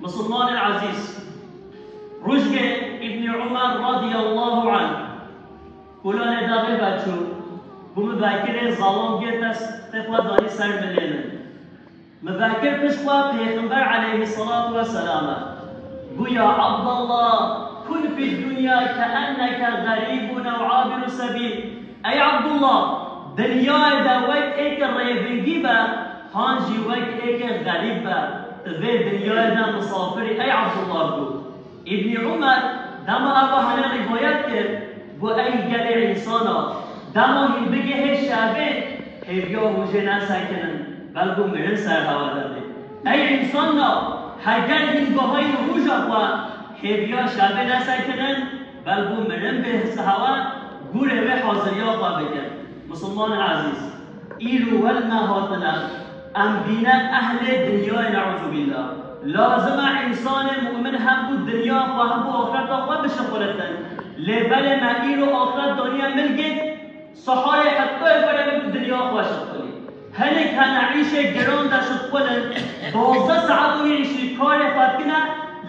مسلمان العزيز رشد ابن عمر رضي الله عنه كلان داغي بچو بمذاكره ظلام جتس تقوى داني سر ملينا مذاكر بشقوى پیغمبر عليه الصلاة والسلام قو يا عبد الله كن في الدنيا كأنك غريب أو عابر سبيل أي عبد الله دنيا دا وقت ايك الريبنجي با هانجي وقت ايك غريب با تذي دنيا دا مسافري أي عبد الله قو ابن عمر دما أبا هنا روايات كر قو أي قلع إنسانا دما هم بگه هشابه هبيا وجنا ساكنا بل قو مرن سر هوا داده أي إنسانا هگر هم قوهي روجا قو هبيا شابه نساكنا بل قو مرن به هوا قوله و حاضريا قو بكن مسلمان العزيز إيرو والما هاتنا أم بنا أهل الدنيا نعوذ بالله لازم إنسان مؤمن هم بود دنيا وهم بود آخرت آخرت بشقلتن لبل ما إيرو آخرت دنيا ملقت صحايا حتى يفرق بود دنيا آخرت شقلي هنك هنعيش جران در شقلن 12 ساعت و يعيشي كار فاتكنا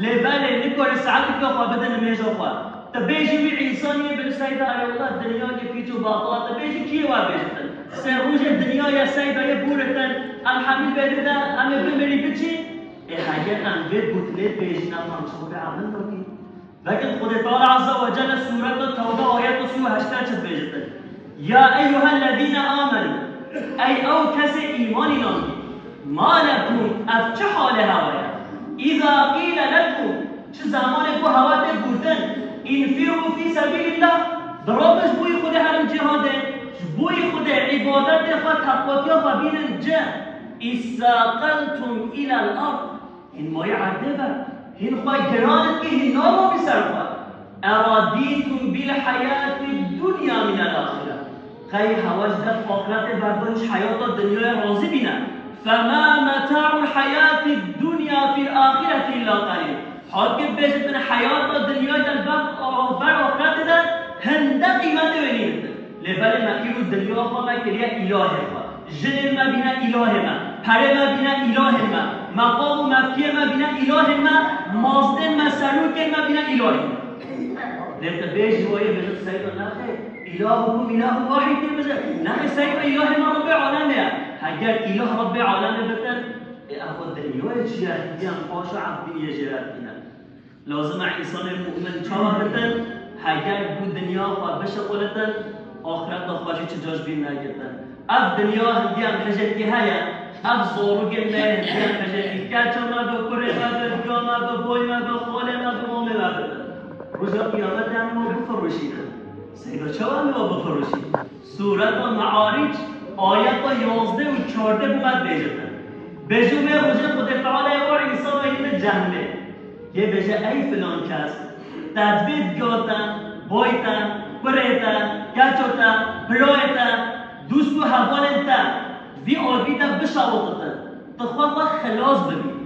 لبل نكار ساعت كافا بدن ميجا خواه تبيجي بالإنسانية بالسيدة يا الله الدنيا يفيتو باطلة تبيجي كيوا بيجتن سيروج الدنيا يا سيدة يبورتن الحميد بيجتن أم بمري بيجي إيه حاجة أم بيت بطلت بيجنا فانشوك عمل نوكي لكن خد تعالى عز وجل سورة التوبة آيات سورة هشتاج بيجتن يا أيها الذين آمنوا أي أو كسي إيماني نامي ما لكم أفتح لهوايا إذا قيل لكم شو زمانك وهواتك بودن انفروا في سبيل الله ضربش بوي خده هرم جهاده بوي خده عبادت فتحقوكي وبين جه استاقلتم الى الارض ان ما يعذبه هن خواهي جرانت که هن نامو بسرفا اراديتم بالحياة الدنيا من الاخرة خي هواج در آخرت بردانش حياة الدنيا راضي بنا فما متاع الحياة الدنيا في الآخرة إلا قليل حاكم بيجت من حياة الدنيا بر آخرت ده هنده قیمت ولید لبل ما ایرو دنیا خوا ما کلیه اله خوا جن ما بینا اله ما پره ما بینا اله ما مقام و مفکیه ما بینا اله ما مازدن ما سلوک ما بینا اله ما لبت بیج هویه بجد سیدا نخه الهكم اله واحد بجد نخه سیدا اله ما رب عالمه هگر اله رب عالمه بتن اخو دنیا چیه دیان پاشو عبدیه جراتینا لازم انسان مؤمن چهار بتن هگر بود دنیا خواهد بشه قولتن آخرت نخواهی چه جاش بین نگیتن اب دنیا هندیم حجتی هیا اب زوروگه نه هندیم حجتی کچا ما بکره ما بگا ما ببوی ما بخوله ما بمومه ما بدن روزا قیامت هم ما بفروشیدن سیدا چه هم ما بفروشید سورت و معارج آیت و 11 و 14 بود بیجتن بجومه روزا خود تعالی و عیسی و این جهنه یه بجه ای فلان کس تدبید گاتن، بایتن، برایتن، گچوتن، برایتن، دوست و حوالتن وی آبیدن بشاوتن تخواه با خلاص ببین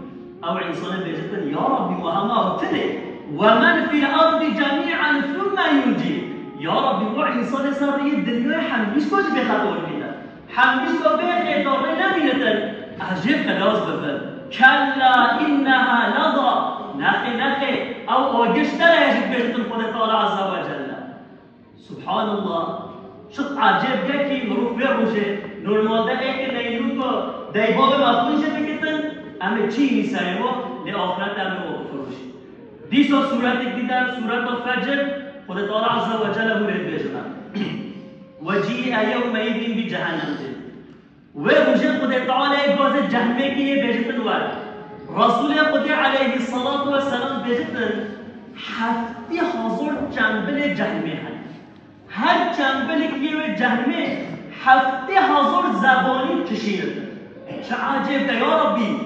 او انسان بیجتن یا ربی محمد تله و من فی الارض جمیعا ثم ینجی یا ربی و انسان سری دنیای حمیش کج بخطور بیدن حمیش با بیخی داره نبینتن عجب خلاص ببین کلا انها لظا نخي أو أوجشتلا يجب بيجت الخدة تعالى عز وجل سبحان الله شط عجيب كي مروف في روجه نور ماده ايك نينوكو داي باب مفروشه بكتن أما چي نسايمو لآخرت أما وفروش ديسو سورة اكتدار سورة الفجر خدة تعالى عز وجل مرد بيجنا وجيء يومئذ بجهنم وروجه خدة تعالى يقوز جهنم كي بيجت الوارد رسول خدا عليه الصلاة والسلام بجدن حفتی حضور جنبل جهنمه هر جنبل که جهنمه حفتی حضور زبانی کشید چه عجب یا ربی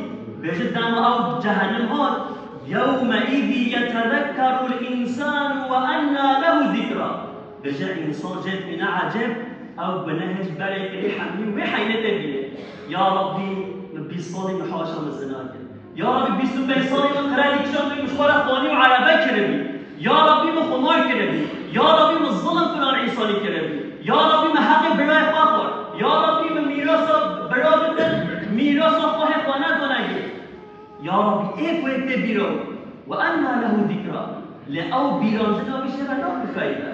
بجدن او جهنم ها يومئذ يتذكر الإنسان وأنى له ذكرى بجد إنسان جد من عجب أو بنهج بريك لحمي وحينته بيه يا ربي نبي صالي محاشا من الزناجل يا ربي بيستو بيصالي من قرالي كشان بي مشوار أخواني وعربي كربي يا ربي من خمار كربي يا ربي من الظلم فلان عيساني كربي يا ربي من حق براي فاخر يا ربي من ميراث برابطن ميراث أخواه خواند ونجي يا يا ربي إيه كويت بيرو وأنى له ذكرى لأو بيرانزنا بشرنا بفايدة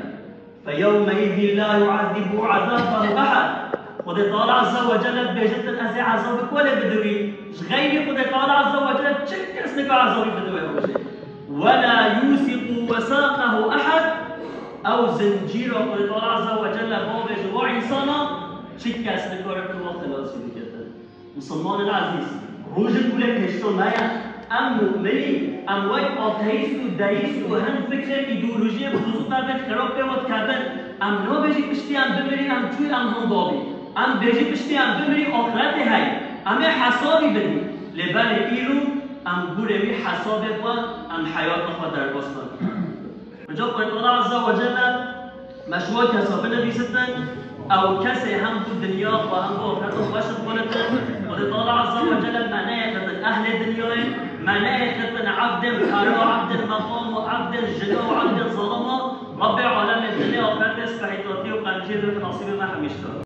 فيومئذ لا يعذب عذابه أحد خد تعالى عز وجل بيجت الأزي عذابك ولا بدوي غير خد تعالى عز وجل تشكر اسمك عذابي بدوي ولا يوثق وثاقه أحد أو زنجيره خد تعالى عز وجل بابه وعيسانا تشكر اسمك ورحمة وخلاص بكتر مسلمان العزيز روجك ولا كشتو مايا ام مؤمنی ام وای آتئیست و دئیست و هم فکر ایدئولوژی بزرگ بابت خراب پیوت کردن ام نو بجی پشتی ام ببری ام توی ام هم بابی ام بجی پشتی ام ببری آخرت های ام حسابی بدی لبن ایرو ام گوری حساب با ام حیات خود در بستن رجا قطعه عز وجل مشروع حساب نویسدن او کسی هم تو دنیا و هم با آخرت و باشد کنتن خود تعالی عز وجل معنی قطع اهل دنیای معناه قطن عبد حرام عبد مقام وعبد الجنة وعبد الظلمة رب العالمين الدنيا وفاتس فحيطاتي وقنجير في نصيب ما حميشتها